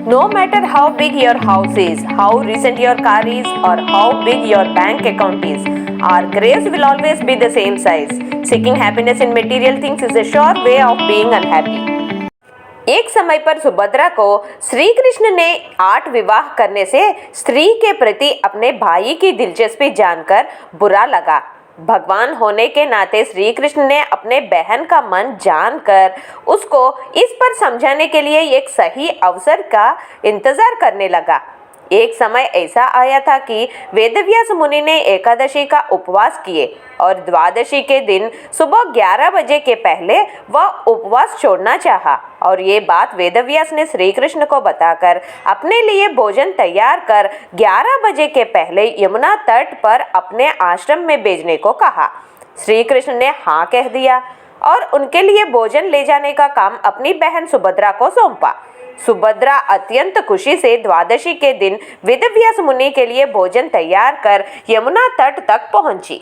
No matter how big your house is, how recent your car is, or how big your bank account is, our graves will always be the same size. Seeking happiness in material things is a sure way of being unhappy. एक समय पर सुभद्रा को श्री कृष्ण ने 8 विवाह करने से स्त्री के प्रति अपने भाई की दिलचस्पी जानकर बुरा लगा। भगवान होने के नाते श्री कृष्ण ने अपने बहन का मन जानकर उसको इस पर समझाने के लिए एक सही अवसर का इंतजार करने लगा। एक समय ऐसा आया था कि वेदव्यास मुनि ने एकादशी का उपवास किए और द्वादशी के दिन सुबह 11 बजे के पहले वह उपवास छोड़ना चाहा और ये बात वेदव्यास ने श्री कृष्ण को बताकर अपने लिए भोजन तैयार कर 11 बजे के पहले यमुना तट पर अपने आश्रम में भेजने को कहा। श्री कृष्ण ने हाँ कह दिया और उनके लिए भोजन ले जाने का काम अपनी बहन सुभद्रा को सौंपा। सुभद्रा अत्यंत खुशी से द्वादशी के दिन वेदव्यास मुनि के लिए भोजन तैयार कर यमुना तट तक पहुंची।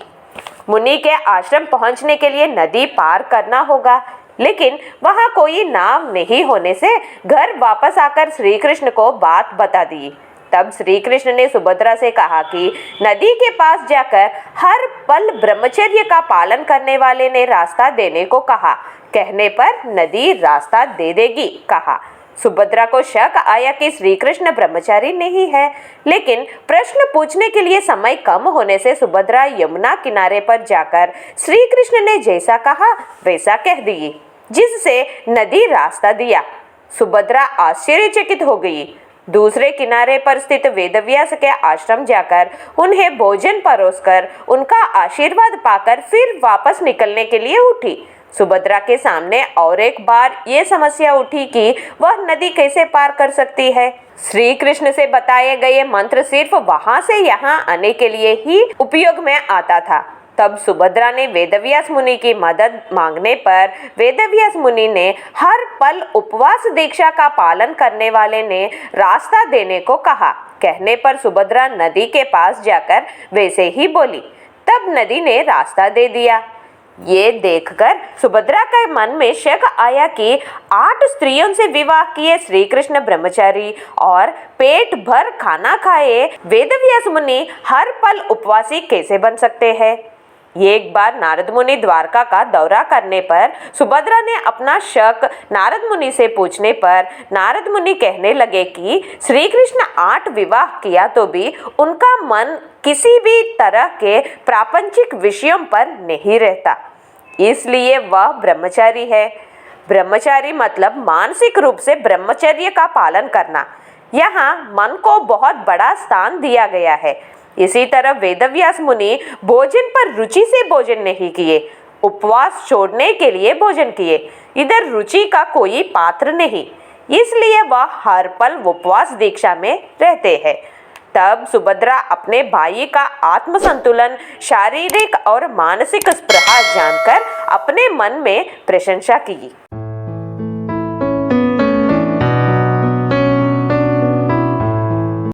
मुनि के आश्रम पहुंचने के लिए नदी पार करना होगा, लेकिन वहां कोई नाव नहीं होने से घर वापस आकर श्री कृष्ण को बात बता दी। तब श्री कृष्ण ने सुभद्रा से कहा कि नदी के पास जाकर हर पल ब्रह्मचर्य का पालन करने वाले ने रास्ता देने को कहा। कहने पर नदी रास्ता दे देगी कहा। सुभद्रा को शक आया कि श्री कृष्ण ब्रह्मचारी नहीं है, लेकिन प्रश्न पूछने के लिए समय कम होने से सुभद्रा यमुना किनारे पर जाकर श्री कृष्ण ने जैसा कहा वैसा कह दी, जिससे नदी रास्ता दिया। सुभद्रा आश्चर्यचकित हो गई। दूसरे किनारे पर स्थित वेदव्यास के आश्रम जाकर उन्हें भोजन परोसकर उनका आशीर्वाद पाकर फिर वापस निकलने के लिए उठी। सुभद्रा के सामने और एक बार ये समस्या उठी कि वह नदी कैसे पार कर सकती है। श्री कृष्ण से बताए गए मंत्र सिर्फ वहां से यहाँ आने के लिए ही उपयोग में आता था। तब सुभद्रा ने वेदव्यास मुनि की मदद मांगने पर वेदव्यास मुनि ने हर पल उपवास दीक्षा का पालन करने वाले ने रास्ता देने को कहा। कहने पर सुभद्रा नदी के पास जाकर वैसे ही बोली। तब नदी ने रास्ता दे दिया। ये देखकर सुभद्रा के मन में शक आया कि 8 स्त्रियों से विवाह किए श्री कृष्ण ब्रह्मचारी और पेट भर खाना खाए वेदव्यास मुनि हर पल उपवासी कैसे बन सकते हैं। एक बार नारद मुनि द्वारका का दौरा करने पर सुभद्रा ने अपना शक नारद मुनि से पूछने पर नारद मुनि कहने लगे कि श्री कृष्ण 8 विवाह किया तो भी उनका मन किसी भी तरह के प्रापंचिक विषयों पर नहीं रहता, इसलिए वह ब्रह्मचारी है। ब्रह्मचारी मतलब मानसिक रूप से ब्रह्मचर्य का पालन करना। यहाँ मन को बहुत बड़ा स्थान दिया गया है। इसी तरह वेदव्यास मुनि भोजन पर रुचि से भोजन नहीं किए, उपवास छोड़ने के लिए भोजन किए। इधर रुचि का कोई पात्र नहीं, इसलिए वह हर पल उपवास दीक्षा में रहते हैं। तब सुभद्रा अपने भाई का आत्मसंतुलन, शारीरिक और मानसिक स्पृहा जानकर अपने मन में प्रशंसा की।